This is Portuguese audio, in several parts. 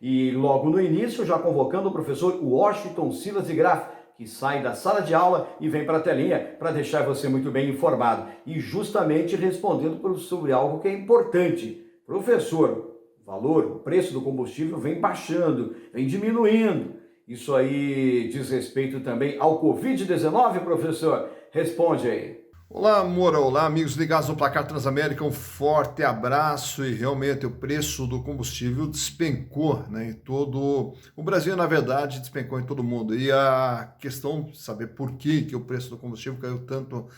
E logo no início, já convocando o professor Washington Silas de Graff, que sai da sala de aula e vem para a telinha para deixar você muito bem informado. E justamente respondendo sobre algo que é importante. Professor, o preço do combustível vem baixando, vem diminuindo. Isso aí diz respeito também ao Covid-19, professor? Responde aí. Olá, Moura, olá, amigos ligados no Placar Transamérica, um forte abraço e realmente o preço do combustível despencou, né, em todo o Brasil, na verdade, despencou em todo o mundo. E a questão de saber por que o preço do combustível caiu tanto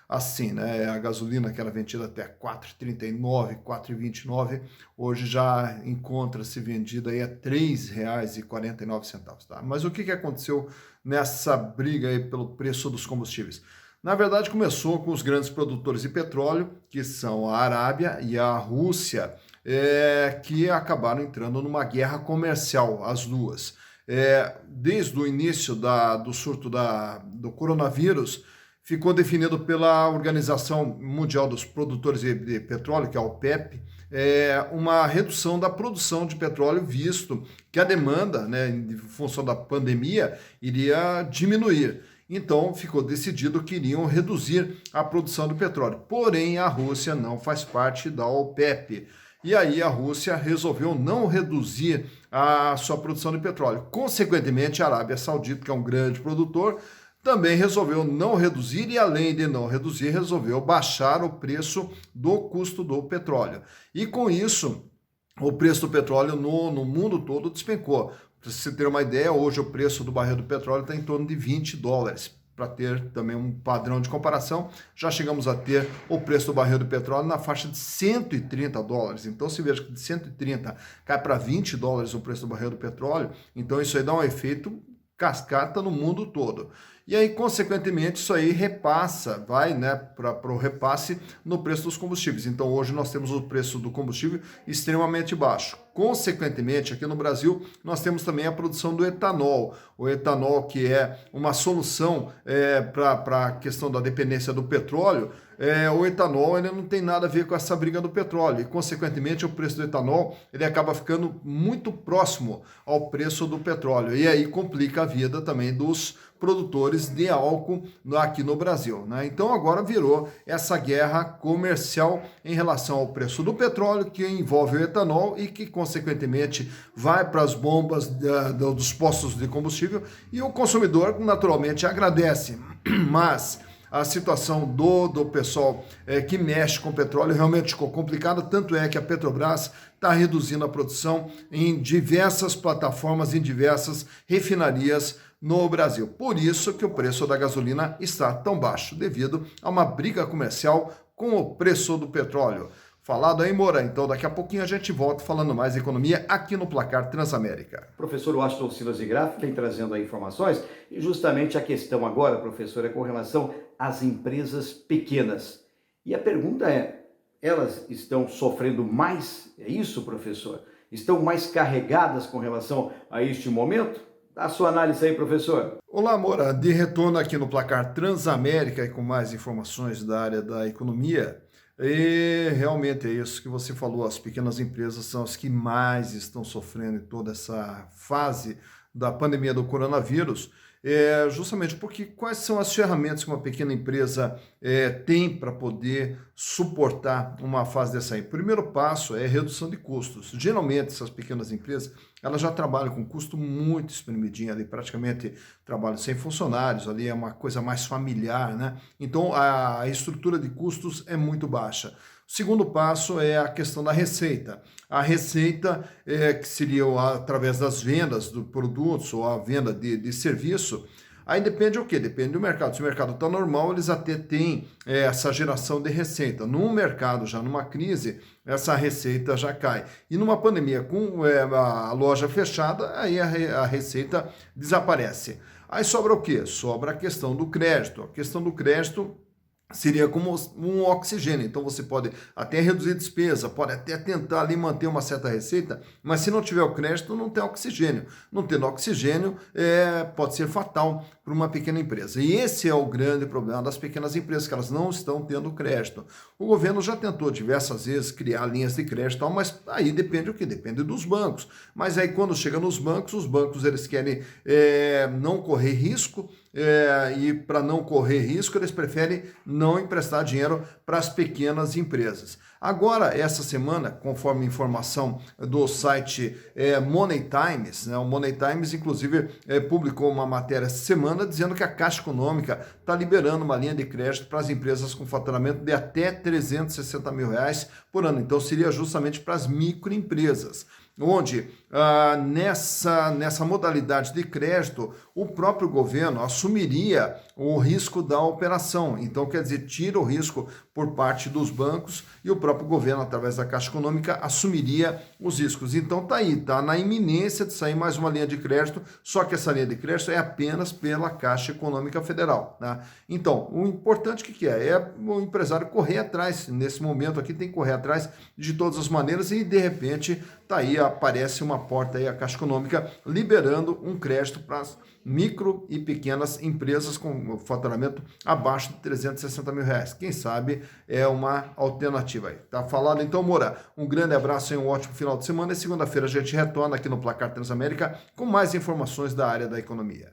assim, né, a gasolina que era vendida até 4,39, 4,29, hoje já encontra-se vendida aí a R$ 3,49, tá? Mas o que aconteceu nessa briga aí pelo preço dos combustíveis? Na verdade, começou com os grandes produtores de petróleo, que são a Arábia e a Rússia, que acabaram entrando numa guerra comercial, as duas. Desde o início do surto do coronavírus, ficou definido pela Organização Mundial dos Produtores de Petróleo, que é a OPEP, uma redução da produção de petróleo, visto que a demanda, né, em função da pandemia, iria diminuir. Então, ficou decidido que iriam reduzir a produção do petróleo. Porém, a Rússia não faz parte da OPEP. E aí a Rússia resolveu não reduzir a sua produção de petróleo. Consequentemente, a Arábia Saudita, que é um grande produtor, também resolveu não reduzir e, além de não reduzir, resolveu baixar o preço do custo do petróleo. E com isso, o preço do petróleo no mundo todo despencou. Para você ter uma ideia, hoje o preço do barril do petróleo está em torno de $20. Para ter também um padrão de comparação, já chegamos a ter o preço do barril do petróleo na faixa de $130. Então, se veja que de 130 cai para $20 o preço do barril do petróleo, então isso aí dá um efeito cascata no mundo todo. E aí, consequentemente, isso aí repassa, vai, né, para o repasse no preço dos combustíveis. Então, hoje nós temos o preço do combustível extremamente baixo. Consequentemente, aqui no Brasil, nós temos também a produção do etanol. O etanol, que é uma solução para a questão da dependência do petróleo, o etanol ele não tem nada a ver com essa briga do petróleo. E, consequentemente, o preço do etanol ele acaba ficando muito próximo ao preço do petróleo. E aí complica a vida também dos produtores de álcool aqui no Brasil, né? Então agora virou essa guerra comercial em relação ao preço do petróleo, que envolve o etanol e que consequentemente vai para as bombas dos postos de combustível, e o consumidor naturalmente agradece, mas a situação do pessoal que mexe com petróleo realmente ficou complicada, tanto é que a Petrobras está reduzindo a produção em diversas plataformas, em diversas refinarias no Brasil. Por isso que o preço da gasolina está tão baixo, devido a uma briga comercial com o preço do petróleo. Falado aí, Moura. Então, daqui a pouquinho a gente volta falando mais de economia aqui no Placar Transamérica. Professor Washington Silas de Graff vem trazendo aí informações, e justamente a questão agora, professor, é com relação às empresas pequenas. E a pergunta é, elas estão sofrendo mais? É isso, professor? Estão mais carregadas com relação a este momento? Dá a sua análise aí, professor. Olá, Moura. De retorno aqui no Placar Transamérica e com mais informações da área da economia. E realmente é isso que você falou, as pequenas empresas são as que mais estão sofrendo em toda essa fase da pandemia do coronavírus, justamente porque quais são as ferramentas que uma pequena empresa tem para poder suportar uma fase dessa aí? O primeiro passo é a redução de custos. Geralmente essas pequenas empresas elas já trabalham com custo muito espremidinho ali, praticamente trabalham sem funcionários, ali é uma coisa mais familiar, né? Então a estrutura de custos é muito baixa. O segundo passo é a questão da receita. A receita, que seria através das vendas do produtos ou a venda de serviço, aí depende o quê? Depende do mercado. Se o mercado está normal, eles até têm essa geração de receita. No mercado, já numa crise, essa receita já cai. E numa pandemia com a loja fechada, aí a receita desaparece. Aí sobra o quê? Sobra a questão do crédito. A questão do crédito seria como um oxigênio. Então você pode até reduzir despesa, pode até tentar ali manter uma certa receita, mas se não tiver o crédito, não tem oxigênio. Não tendo oxigênio, pode ser fatal para uma pequena empresa. E esse é o grande problema das pequenas empresas, que elas não estão tendo crédito. O governo já tentou diversas vezes criar linhas de crédito, mas aí depende o quê? Depende dos bancos. Mas aí quando chega nos bancos, os bancos eles querem não correr risco, e para não correr risco, eles preferem não emprestar dinheiro para as pequenas empresas. Agora, essa semana, conforme informação do site Money Times, né, o Money Times, inclusive, publicou uma matéria essa semana dizendo que a Caixa Econômica está liberando uma linha de crédito para as empresas com faturamento de até R$360 mil por ano. Então, seria justamente para as microempresas, onde nessa modalidade de crédito, o próprio governo assumiria o risco da operação. Então, quer dizer, tira o risco por parte dos bancos e o próprio governo, através da Caixa Econômica, assumiria os riscos. Então, está na iminência de sair mais uma linha de crédito, só que essa linha de crédito é apenas pela Caixa Econômica Federal, né? Então, o importante que é o empresário correr atrás. Nesse momento aqui, tem que correr atrás de todas as maneiras e, de repente, aparece uma porta aí, a Caixa Econômica liberando um crédito para as micro e pequenas empresas com faturamento abaixo de R$360 mil. Quem sabe é uma alternativa aí. Tá falado então, Moura? Um grande abraço e um ótimo final de semana. E segunda-feira a gente retorna aqui no Placar Transamérica com mais informações da área da economia.